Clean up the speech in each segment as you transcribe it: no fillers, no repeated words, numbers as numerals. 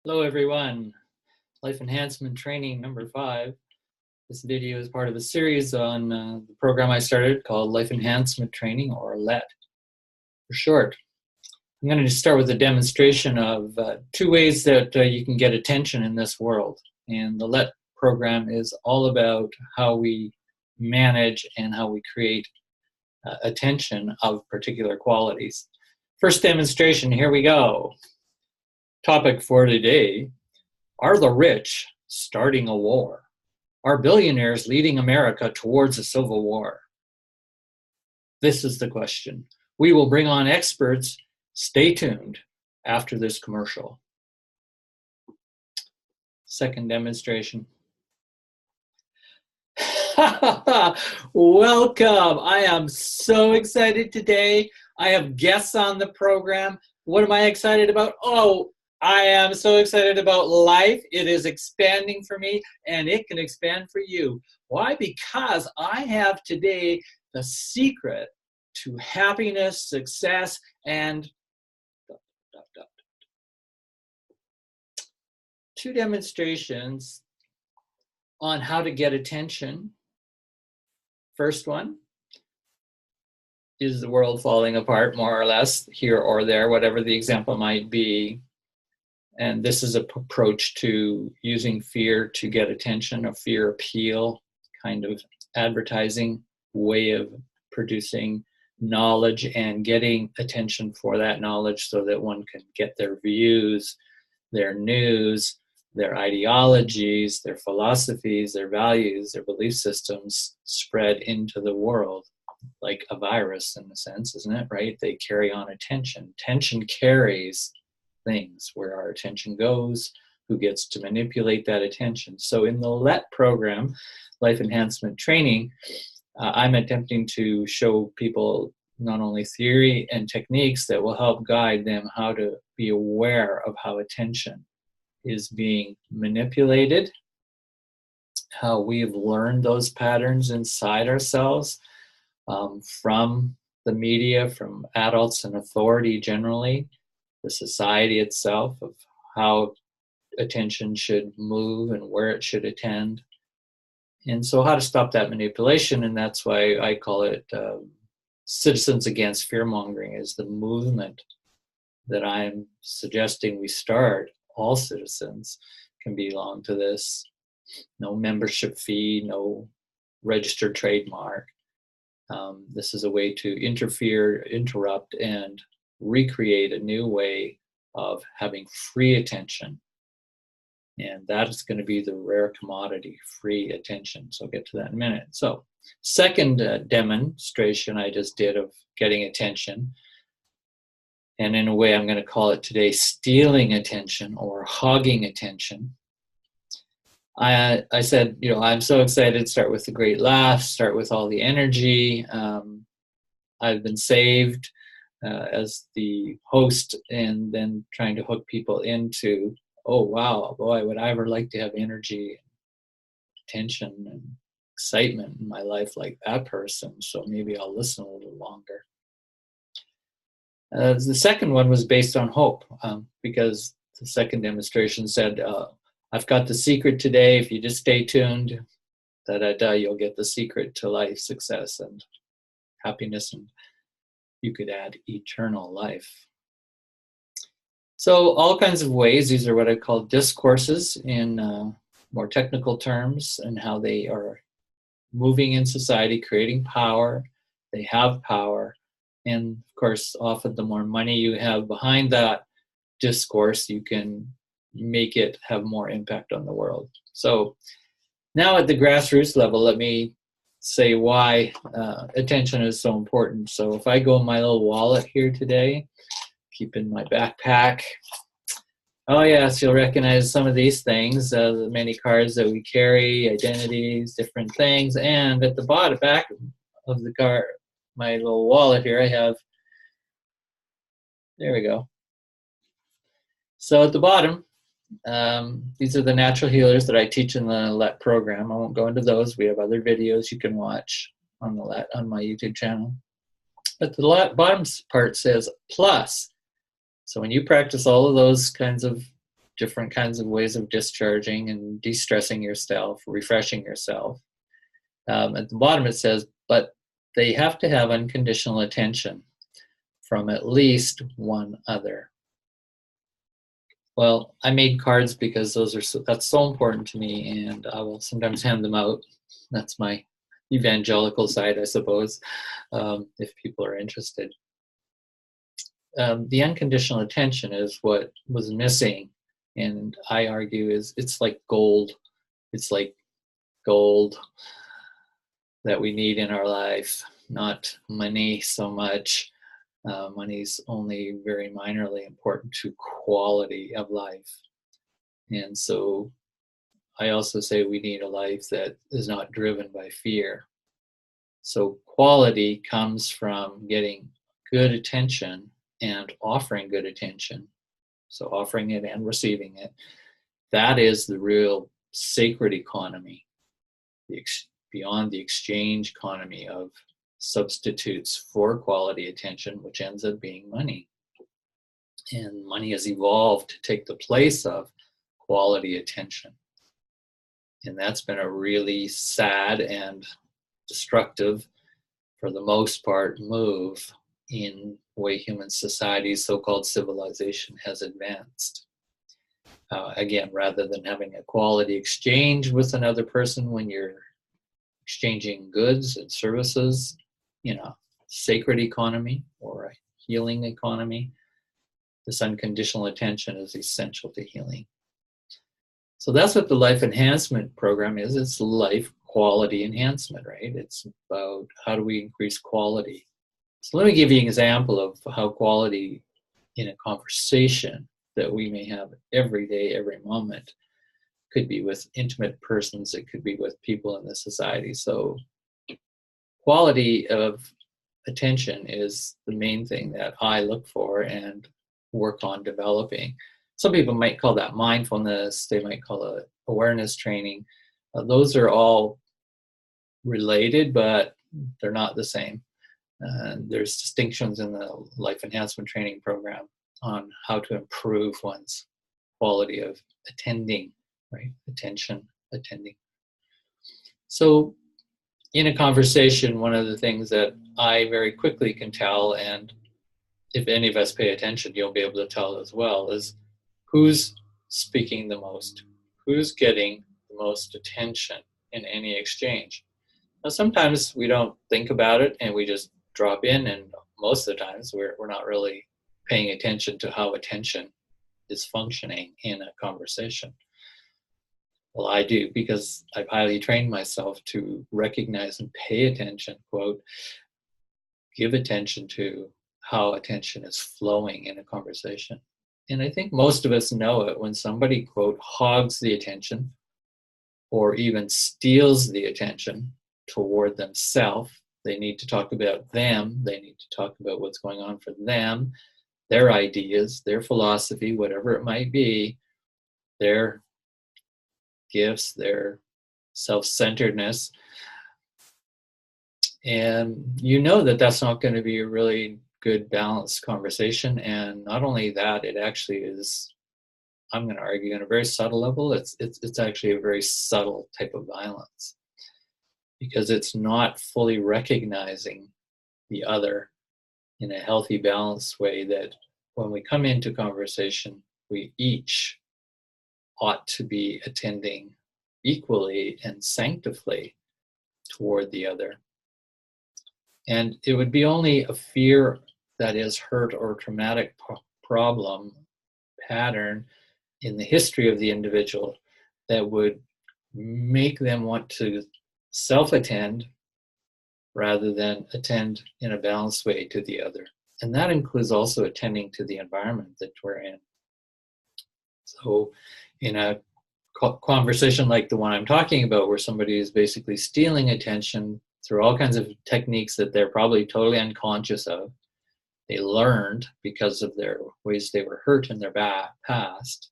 Hello everyone, Life Enhancement Training number 5. This video is part of a series on the program I started called Life Enhancement Training, or LET for short. I'm going to start with a demonstration of 2 ways that you can get attention in this world. And the LET program is all about how we manage and how we create attention of particular qualities. First demonstration, here we go. Topic for today: are the rich starting a war? Are billionaires leading America towards a civil war? This is the question. We will bring on experts. Stay tuned after this commercial. Second demonstration. Welcome. I am so excited today. I have guests on the program. What am I excited about? I am so excited about life. It is expanding for me, and it can expand for you. Why? Because I have today the secret to happiness, success, and 2 demonstrations on how to get attention. First one, is the world falling apart, more or less, here or there, whatever the example might be. And this is an approach to using fear to get attention, a fear appeal kind of advertising way of producing knowledge and getting attention for that knowledge so that one can get their views, their news, their ideologies, their philosophies, their values, their belief systems spread into the world like a virus, in a sense, isn't it, right? They carry on attention. Attention carries things. Where our attention goes, who gets to manipulate that attention. So in the LET program, Life Enhancement Training, I'm attempting to show people not only theory and techniques that will help guide them how to be aware of how attention is being manipulated, how we've learned those patterns inside ourselves from the media, from adults and authority generally, the society itself, of how attention should move and where it should attend. And so how to stop that manipulation, and that's why I call it Citizens Against Fear-Mongering, is the movement that I'm suggesting we start. All citizens can belong to this. No membership fee, no registered trademark. This is a way to interfere, interrupt, and recreate a new way of having free attention. And that is going to be the rare commodity, free attention. So I'll get to that in a minute. So second demonstration I just did of getting attention. And in a way, I'm going to call it today stealing attention or hogging attention. I said, I'm so excited. Start with the great laugh, start with all the energy. I've been saved as the host, and then trying to hook people into, oh, wow, boy, would I ever like to have energy, attention, and excitement in my life like that person. So maybe I'll listen a little longer. The second one was based on hope, because the second demonstration said, I've got the secret today. If you just stay tuned, you'll get the secret to life, success, and happiness, and you could add eternal life. So all kinds of ways. These are what I call discourses in more technical terms, and how they are moving in society, creating power. They have power. And of course, often the more money you have behind that discourse, you can make it have more impact on the world. So now at the grassroots level, let me say why attention is so important. So if I go in my little wallet here today, keep in my backpack, oh yes, you'll recognize some of these things, the many cards that we carry, identities, different things. And at the bottom, back of the card, my little wallet here, I have, there we go. So at the bottom, these are the natural healers that I teach in the LET program. I won't go into those. We have other videos you can watch on the LET on my YouTube channel. But the bottom part says plus. So when you practice all of those kinds of different kinds of ways of discharging and de-stressing yourself, refreshing yourself. At the bottom it says, but they have to have unconditional attention from at least one other. Well, I made cards because that's so important to me, and I will sometimes hand them out. That's my evangelical side, I suppose, if people are interested. The unconditional attention is what was missing, and I argue it's like gold. It's like gold that we need in our life, not money so much. Money's only very minorly important to quality of life. And so I also say we need a life that is not driven by fear. So quality comes from getting good attention and offering good attention. So offering it and receiving it. That is the real sacred economy, beyond the exchange economy of substitutes for quality attention, which ends up being money. And money has evolved to take the place of quality attention. And that's been a really sad and destructive, for the most part, move in the way human society's so-called civilization has advanced. Again, rather than having a quality exchange with another person when you're exchanging goods and services in a sacred economy or a healing economy, this unconditional attention is essential to healing. So that's what the Life Enhancement Program is. It's life quality enhancement, right? It's about how do we increase quality. So let me give you an example of how quality in a conversation that we may have every day, every moment, could be with intimate persons, it could be with people in the society. So quality of attention is the main thing that I look for and work on developing. Some people might call that mindfulness, they might call it awareness training. Those are all related, but they're not the same. There's distinctions in the Life Enhancement Training program on how to improve one's quality of attending, right? Attention, attending. So in a conversation, one of the things that I very quickly can tell, and if any of us pay attention, you'll be able to tell as well, is who's speaking the most, who's getting the most attention in any exchange. Now, sometimes we don't think about it and we just drop in, and most of the times we're not really paying attention to how attention is functioning in a conversation. Well, I do, because I've highly trained myself to recognize and pay attention, quote, give attention to how attention is flowing in a conversation. And I think most of us know it when somebody, quote, hogs the attention or even steals the attention toward themselves. They need to talk about them. They need to talk about what's going on for them, their ideas, their philosophy, whatever it might be, their gifts, their self-centeredness. And you know that that's not going to be a really good balanced conversation. And not only that, it actually is, I'm going to argue, on a very subtle level, it's actually a very subtle type of violence, because it's not fully recognizing the other in a healthy, balanced way, that when we come into conversation, we each ought to be attending equally and sanctifully toward the other. And it would be only a fear that is hurt or traumatic problem pattern in the history of the individual that would make them want to self-attend rather than attend in a balanced way to the other. And that includes also attending to the environment that we're in. So in a conversation like the one I'm talking about, where somebody is basically stealing attention through all kinds of techniques that they're probably totally unconscious of, they learned because of their ways they were hurt in their past,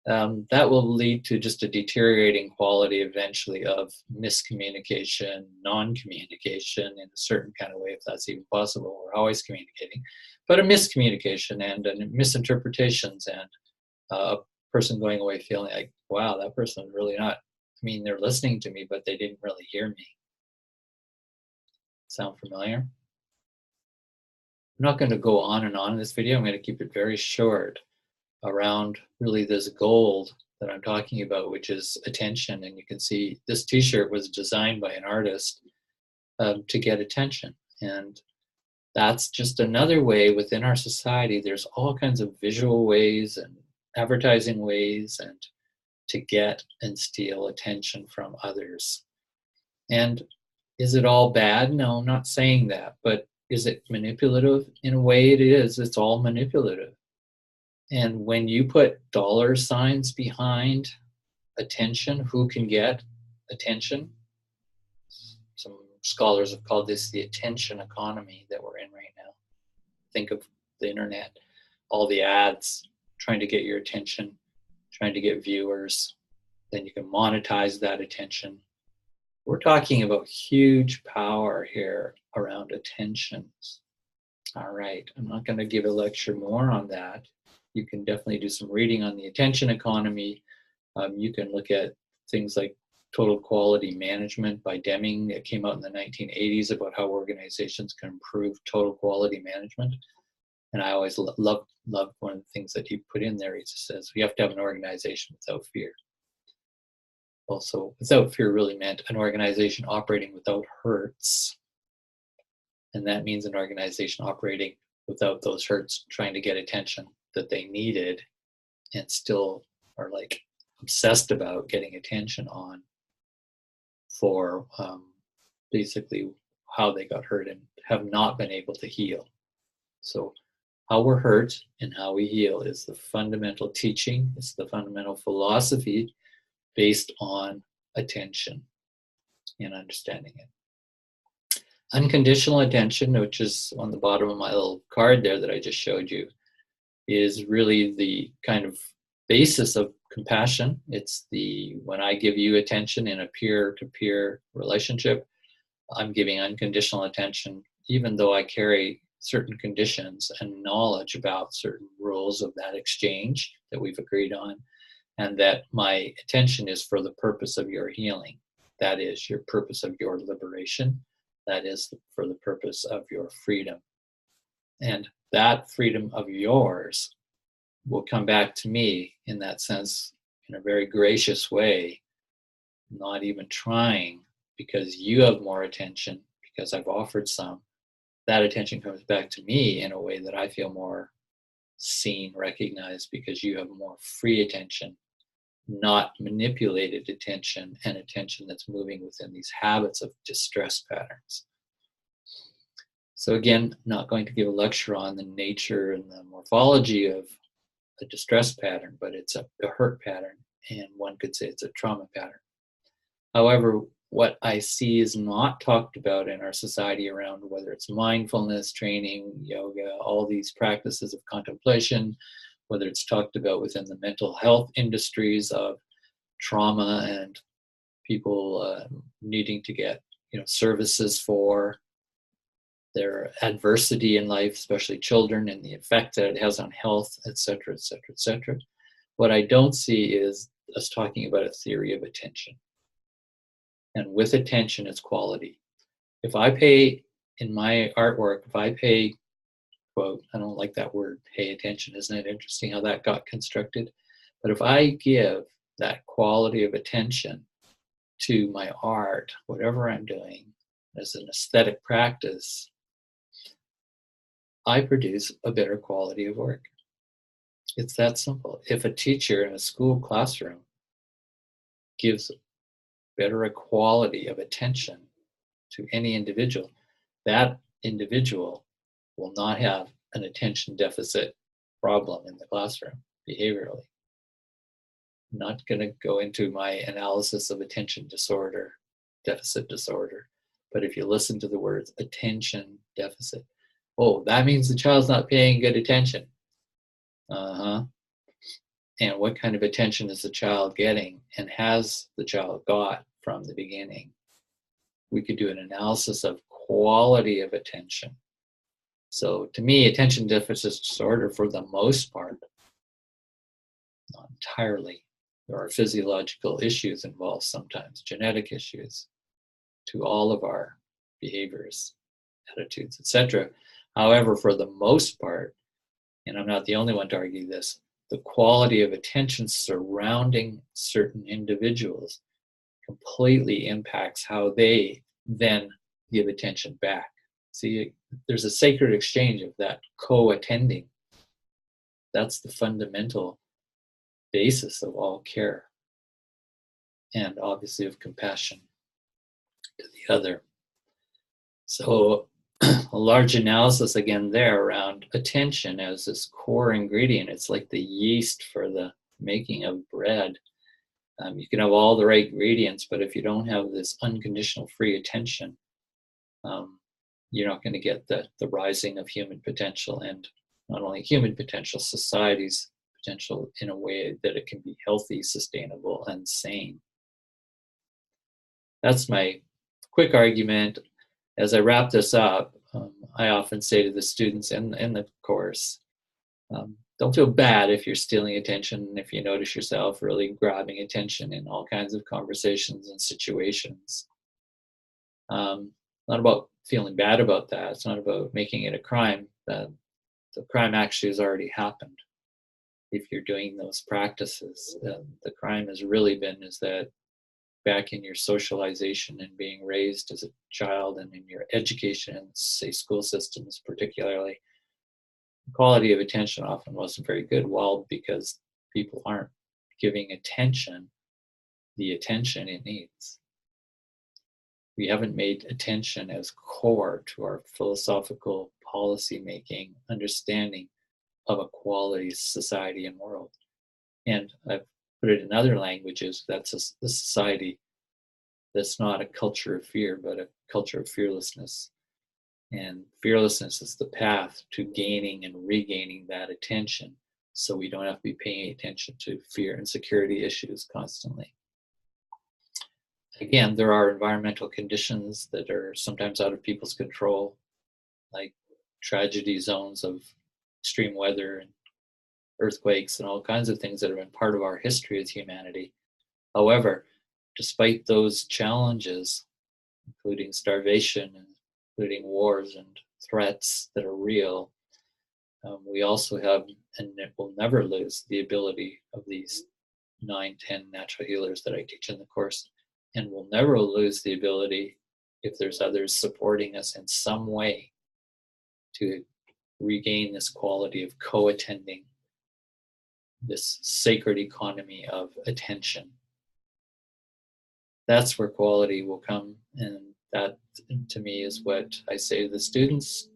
that will lead to just a deteriorating quality eventually of miscommunication, non-communication in a certain kind of way, if that's even possible. We're always communicating, but a miscommunication and misinterpretations and person going away feeling like, wow, that person's really not, I mean, they're listening to me, but they didn't really hear me. Sound familiar? I'm not going to go on and on in this video. I'm going to keep it very short around really this gold that I'm talking about, which is attention. And you can see this t-shirt was designed by an artist to get attention. And that's just another way within our society. There's all kinds of visual ways and advertising ways and to get and steal attention from others. And is it all bad? No, I'm not saying that. But is it manipulative? In a way it is. It's all manipulative. And when you put dollar signs behind attention, who can get attention? Some scholars have called this the attention economy that we're in right now. Think of the internet, all the ads trying to get your attention, trying to get viewers. Then you can monetize that attention. We're talking about huge power here around attention. All right, I'm not going to give a lecture more on that. You can definitely do some reading on the attention economy. You can look at things like Total Quality Management by Deming. It came out in the 1980s about how organizations can improve total quality management. And I always love one of the things that he put in there. He just says, we have to have an organization without fear. Also, without fear really meant an organization operating without hurts. And that means an organization operating without those hurts, trying to get attention that they needed and still are like obsessed about getting attention on for basically how they got hurt and have not been able to heal. So how we're hurt and how we heal is the fundamental teaching. It's the fundamental philosophy based on attention and understanding it. Unconditional attention, which is on the bottom of my little card there that I just showed you, is really the kind of basis of compassion. It's the, when I give you attention in a peer-to-peer relationship, I'm giving unconditional attention, even though I carry certain conditions and knowledge about certain rules of that exchange that we've agreed on, and that my attention is for the purpose of your healing. That is your purpose of your liberation. That is for the purpose of your freedom. And that freedom of yours will come back to me in that sense in a very gracious way, not even trying, because you have more attention, because I've offered some. That attention comes back to me in a way that I feel more seen, recognized, because you have more free attention, not manipulated attention, and attention that's moving within these habits of distress patterns. So again, not going to give a lecture on the nature and the morphology of a distress pattern, but it's a hurt pattern, and one could say it's a trauma pattern. However, what I see is not talked about in our society around whether it's mindfulness training, yoga, all these practices of contemplation, whether it's talked about within the mental health industries of trauma and people needing to get services for their adversity in life, especially children, and the effect that it has on health, etc., etc., etc. What I don't see is us talking about a theory of attention. And with attention, it's quality. If I pay, in my artwork, if I pay, quote, I don't like that word, pay attention. Isn't it interesting how that got constructed? But if I give that quality of attention to my art, whatever I'm doing, as an aesthetic practice, I produce a better quality of work. It's that simple. If a teacher in a school classroom gives better a quality of attention to any individual, that individual will not have an attention deficit problem in the classroom behaviorally. I'm not going to go into my analysis of attention disorder, deficit disorder, but if you listen to the words attention deficit, oh, that means the child's not paying good attention. And what kind of attention is the child getting, and has the child got from the beginning? We could do an analysis of quality of attention. So to me, attention deficit disorder, for the most part, Not entirely. There are physiological issues involved sometimes, genetic issues to all of our behaviors, attitudes, etc. However, for the most part, and I'm not the only one to argue this, the quality of attention surrounding certain individuals completely impacts how they then give attention back. See, there's a sacred exchange of that co-attending. That's the fundamental basis of all care, and obviously of compassion to the other. So a large analysis again there around attention as this core ingredient. It's like the yeast for the making of bread. You can have all the right ingredients, but if you don't have this unconditional free attention, you're not going to get the rising of human potential, and not only human potential, society's potential, in a way that it can be healthy, sustainable, and sane. That's my quick argument. As I wrap this up, I often say to the students in the course, don't feel bad if you're stealing attention, if you notice yourself really grabbing attention in all kinds of conversations and situations. Not about feeling bad about that. It's not about making it a crime. The crime actually has already happened. If you're doing those practices, the crime has really been is that back in your socialization and being raised as a child and in your education and say school systems particularly, the quality of attention often wasn't very good. Well, because people aren't giving attention the attention it needs. We haven't made attention as core to our philosophical policy making understanding of a quality society and world. And I've put it in other languages, that's a society that's not a culture of fear, but a culture of fearlessness. And fearlessness is the path to gaining and regaining that attention, so we don't have to be paying attention to fear and security issues constantly. Again, there are environmental conditions that are sometimes out of people's control, like tragedy zones of extreme weather and earthquakes and all kinds of things that have been part of our history as humanity. However, despite those challenges, including starvation, and including wars and threats that are real, we also have, and will never lose, the ability of these 9-10 natural healers that I teach in the course, and we'll never lose the ability, if there's others supporting us in some way, to regain this quality of co-attending, this sacred economy of attention. That's where quality will come, and that, to me, is what I say to the students.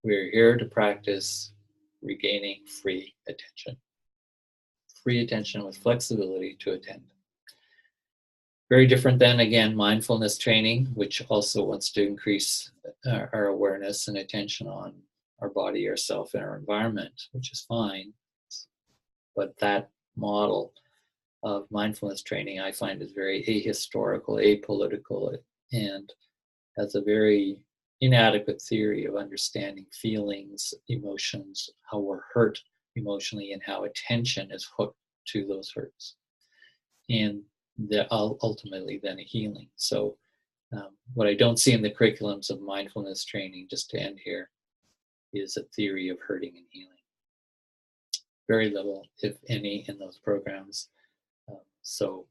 We're here to practice regaining free attention. Free attention with flexibility to attend. Very different than, again, mindfulness training, which also wants to increase our awareness and attention on our body, ourself, and our environment, which is fine. But that model of mindfulness training I find is very ahistorical, apolitical, and has a very inadequate theory of understanding feelings, emotions, how we're hurt emotionally, and how attention is hooked to those hurts. And ultimately then a healing. So what I don't see in the curriculums of mindfulness training, just to end here, is a theory of hurting and healing. Very little, if any, in those programs. So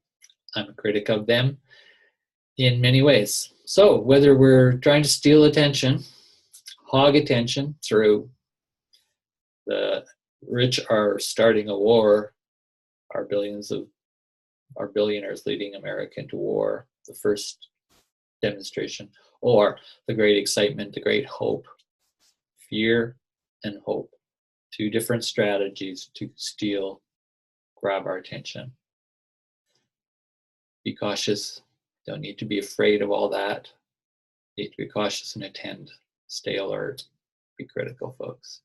I'm a critic of them in many ways. So whether we're trying to steal attention, hog attention through the rich are starting a war, our billionaires leading America into war, the first demonstration, or the great excitement, the great hope, fear and hope, two different strategies to steal, grab our attention. Be cautious. Don't need to be afraid of all that. Need to be cautious and attend. Stay alert. Be critical, folks.